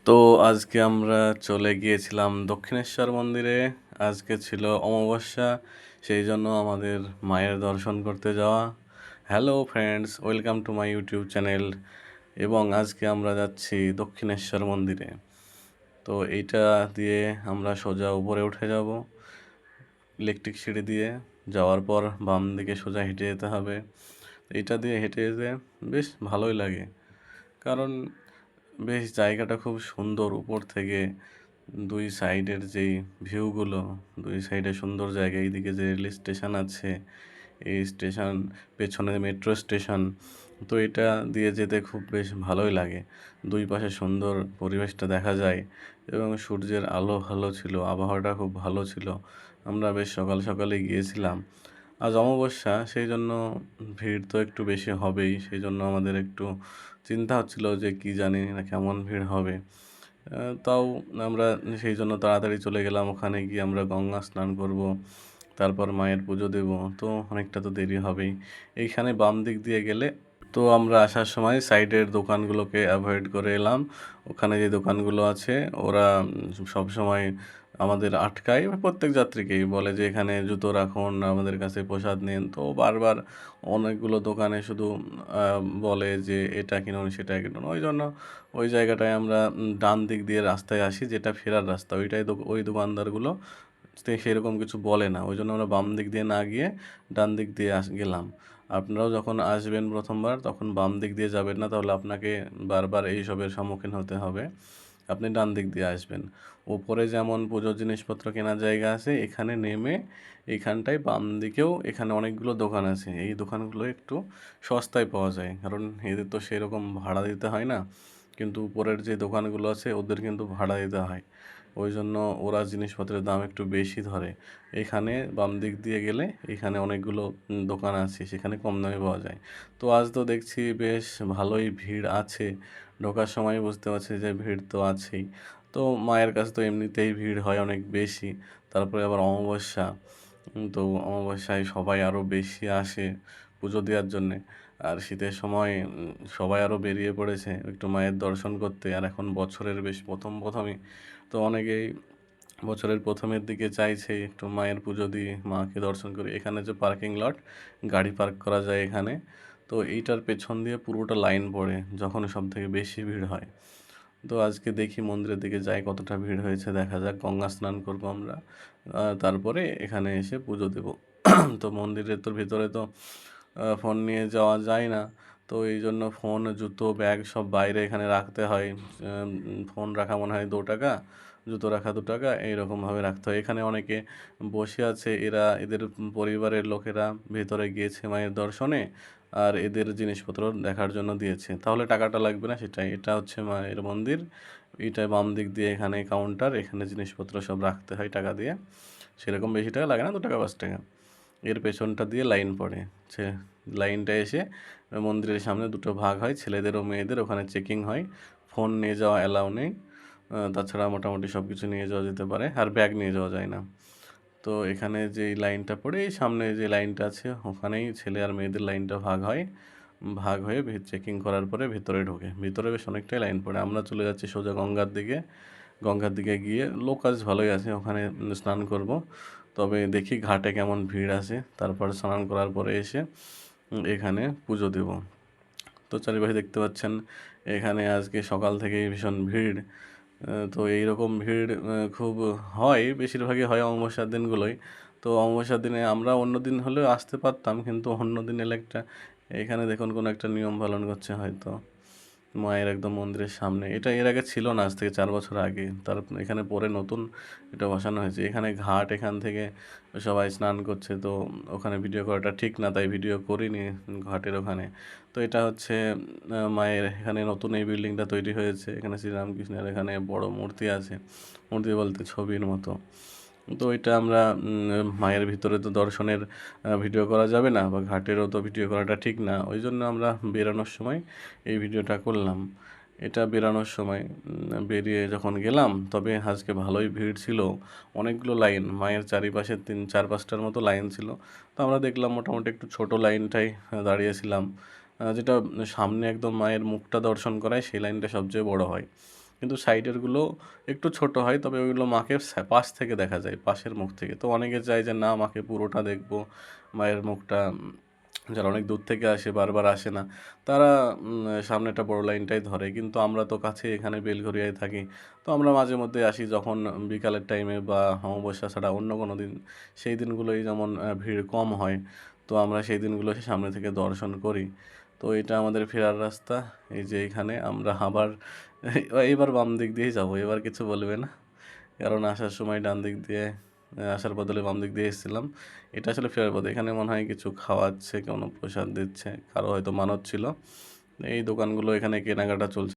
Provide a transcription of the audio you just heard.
তো আজকে আমরা চলে গিয়েছিলাম দক্ষিণেশ্বর মন্দিরে। আজকে ছিল অমাবস্যা, সেই জন্য আমাদের মায়ের দর্শন করতে যাওয়া। Hello friends, welcome to my YouTube channel. এবং আজকে আমরা যাচ্ছি দক্ষিণেশ্বর মন্দিরে। তো এইটা দিয়ে আমরা সোজা উপরে উঠে যাব ইলেকট্রিক সিঁড়ি দিয়ে। যাওয়ার পর বাম দিকে সোজা হেঁটে যেতে হবে। এইটা দিয়ে হেঁটে যেতে বেশ ভালোই লাগে, কারণ বেশ জায়গাটা খুব সুন্দর। উপর থেকে দুই সাইডের যেই ভিউগুলো, দুই সাইডে সুন্দর জায়গা। এইদিকে যে রেল স্টেশন আছে, এই স্টেশন পেছনে মেট্রো স্টেশন। তো এটা দিয়ে যেতে খুব বেশ ভালোই লাগে। দুই পাশে সুন্দর পরিবেশটা দেখা যায় এবং সূর্যের আলো ভালো ছিল, আবহাওয়াটা খুব ভালো ছিল। আমরা বেশ সকাল সকালে গিয়েছিলাম। আজ অমাবস্যা, সেই জন্য ভিড় তো একটু বেশি হবেই। সেই জন্য আমাদের একটু চিন্তা হচ্ছিল যে কি জানি না কেমন ভিড় হবে। তাও আমরা সেই জন্য তাড়াতাড়ি চলে গেলাম। ওখানে গিয়ে আমরা গঙ্গা স্নান করব, তারপর মায়ের পুজো দেব। তো অনেকটা তো দেরি হবেই। এইখানে বাম দিক দিয়ে গেলে তো আমরা আসার সময় সাইডের দোকানগুলোকে অ্যাভয়েড করে এলাম। ওখানে যে দোকানগুলো আছে ওরা সব সময় আমাদের আটকায়, প্রত্যেক যাত্রীকেই বলে যে এখানে জুতো রাখুন, আমাদের কাছে প্রসাদ নিন। তো বারবার অনেকগুলো দোকানে শুধু বলে যে এটা কিনুন সেটা কিনুন। ওই জন্য ওই জায়গাটায় আমরা ডান দিক দিয়ে রাস্তায় আসি, যেটা ফেরার রাস্তা। ওইটাই ওই দোকানদারগুলো সেরকম কিছু বলে না। ওই জন্য আমরা বাম দিক দিয়ে না গিয়ে ডান দিক দিয়ে গেলাম। আপনারাও যখন আসবেন প্রথমবার, তখন বাম দিক দিয়ে যাবেন না, তাহলে আপনাকে বারবার এইসবের সম্মুখীন হতে হবে। আপনি ডান দিক দিয়ে আসবেন। ওপরে যেমন পুজোর জিনিসপত্র কেনার জায়গা আছে, এখানে নেমে এইখানটায় বাম দিকেও এখানে অনেকগুলো দোকান আছে। এই দোকানগুলো একটু সস্তায় পাওয়া যায়, কারণ এদের তো সেরকম ভাড়া দিতে হয় না। কিন্তু উপরের যে দোকানগুলো আছে ওদের কিন্তু ভাড়া দিতে হয়। ওই জন্য ওরা জিনিসপত্রের দাম একটু বেশি ধরে। এখানে বাম দিক দিয়ে গেলে এখানে অনেকগুলো দোকান আছে, সেখানে কম দামে পাওয়া যায়। তো আজ তো দেখছি বেশ ভালোই ভিড় আছে। ঢোকার সময় বুঝতে পারছি যে ভিড় তো আছেই। তো মায়ের কাছে তো এমনিতেই ভিড় হয় অনেক বেশি, তারপরে আবার অমাবস্যা। তো অমাবস্যায় সবাই আরও বেশি আসে পুজো দেওয়ার জন্যে। আর শীতের সময় সবাই আরও বেরিয়ে পড়েছে একটু মায়ের দর্শন করতে। আর এখন বছরের বেশ প্রথমই, তো অনেকেই বছরের প্রথমের দিকে চাইছে একটু মায়ের পুজো দিয়ে মাকে দর্শন করি। এখানে যে পার্কিং লট, গাড়ি পার্ক করা যায় এখানে। তো এইটার পেছন দিয়ে পুরোটা লাইন পড়ে যখন সব থেকে বেশি ভিড় হয়। তো আজকে দেখি মন্দিরের দিকে যাই, কতটা ভিড় হয়েছে দেখা যাক। গঙ্গা স্নান করবো আমরা, তারপরে এখানে এসে পুজো দেব। তো মন্দিরের তো ভিতরে তো ফোন নিয়ে যাওয়া যায় না। তো এই জন্য ফোন, জুতো, ব্যাগ সব বাইরে এখানে রাখতে হয়। ফোন রাখা মনে হয় 2 টাকা, জুতো রাখা 2 টাকা, এইরকমভাবে রাখতে হয়। এখানে অনেকে বসে আছে, এদের পরিবারের লোকেরা ভেতরে গিয়েছে মায়ের দর্শনে, আর এদের জিনিসপত্র দেখার জন্য দিয়েছে। তাহলে টাকাটা লাগবে না, সেটাই। এটা হচ্ছে মায়ের মন্দির। এইটায় বাম দিক দিয়ে এখানে কাউন্টার, এখানে জিনিসপত্র সব রাখতে হয় টাকা দিয়ে। সেরকম বেশি টাকা লাগে না, 2 টাকা 5 টাকা। এর পেছনটা দিয়ে লাইন পড়ে। সে লাইনটা এসে মন্দিরের সামনে দুটো ভাগ হয়, ছেলেদের ও মেয়েদের। ওখানে চেকিং হয়, ফোন নিয়ে যাওয়া অ্যালাউ নেই। তাছাড়া মোটামুটি সব কিছু নিয়ে যাওয়া যেতে পারে, আর ব্যাগ নিয়ে যাওয়া যায় না। তো এখানে যেই লাইনটা পড়ে, এই সামনে যে লাইনটা আছে, ওখানেই ছেলে আর মেয়েদের লাইনটা ভাগ হয়। ভাগ হয়ে চেকিং করার পরে ভিতরে ঢোকে। ভিতরে বেশ অনেকটাই লাইন পড়ে। আমরা চলে যাচ্ছি সোজা গঙ্গার দিকে। গঙ্গার দিকে গিয়ে লোক আজ ভালোই আছে, ওখানে স্নান করব। তবে দেখি ঘাটে কেমন ভিড় আছে, তারপর স্নান করার পরে এসে এখানে পুজো দেব। তো চারিপাশে দেখতে পাচ্ছেন এখানে আজকে সকাল থেকেই ভীষণ ভিড়। তো এইরকম ভিড় খুব হয়, বেশিরভাগই হয় অমাবস্যার দিনগুলোই। তো অমাবস্যার দিনে আমরা অন্য দিন হলেও আসতে পারতাম, কিন্তু অন্য দিন এলে একটা, এখানে দেখুন কোনো একটা নিয়ম পালন করছে হয়তো মায়ের একদম মন্দিরের সামনে। এটা এর আগে ছিল না, আজ থেকে 4 বছর আগে। তার এখানে পরে নতুন এটা বসানো হয়েছে। এখানে ঘাট, এখান থেকে সবাই স্নান করছে। তো ওখানে ভিডিও করাটা ঠিক না, তাই ভিডিও করিনি ঘাটের ওখানে। তো এটা হচ্ছে মায়ের এখানে নতুন এই বিল্ডিংটা তৈরি হয়েছে। এখানে শ্রীরামকৃষ্ণের এখানে বড় মূর্তি আছে, মূর্তি বলতে ছবির মতো। তো এটা আমরা মায়ের ভিতরে তো দর্শনের ভিডিও করা যাবে না, বা ঘাটেরও তো ভিডিও করাটা ঠিক না। ওই জন্য আমরা বেরানোর সময় এই ভিডিওটা করলাম। এটা বেরানোর সময় বেরিয়ে যখন গেলাম, তবে আজকে ভালোই ভিড় ছিল। অনেকগুলো লাইন, মায়ের চারিপাশে 4-5টার মতো লাইন ছিল। তো আমরা দেখলাম মোটামুটি একটু ছোট লাইনটাই দাঁড়িয়েছিলাম। যেটা সামনে একদম মায়ের মুখটা দর্শন করায়, সেই লাইনটা সবচেয়ে বড় হয়। কিন্তু সাইডেরগুলো একটু ছোট হয়, তবে ওইগুলো মাকে পাশ থেকে দেখা যায়, পাশের মুখ থেকে। তো অনেকে চায় যে না, মাকে পুরোটা দেখবো, মায়ের মুখটা। যারা অনেক দূর থেকে আসে, বারবার আসে না, তারা সামনেটা বড় লাইনটাই ধরে। কিন্তু আমরা তো কাছে এখানে বেলঘরিয়ায় থাকি, তো আমরা মাঝে মধ্যে আসি যখন বিকালের টাইমে বা অমাবস্যা ছাড়া অন্য কোনো দিন। সেই দিনগুলোই যেমন ভিড় কম হয়, তো আমরা সেই দিনগুলো সামনে থেকে দর্শন করি। তো এটা আমাদের ফেরার রাস্তা। এই যে এখানে আমরা আবার এবার বাম দিক দিয়েই যাবো, এবার কিছু বলবে না, কারণ আসার সময় ডান দিক দিয়ে আসার বদলে বাম দিক দিয়ে এসেছিলাম। এটা আসলে ফেরার পথে। এখানে মনে হয় কিছু খাওয়াচ্ছে, কোনো প্রসাদ দিচ্ছে, কারো হয়তো মানত ছিল। এই দোকানগুলো এখানে কেনাকাটা চলছে।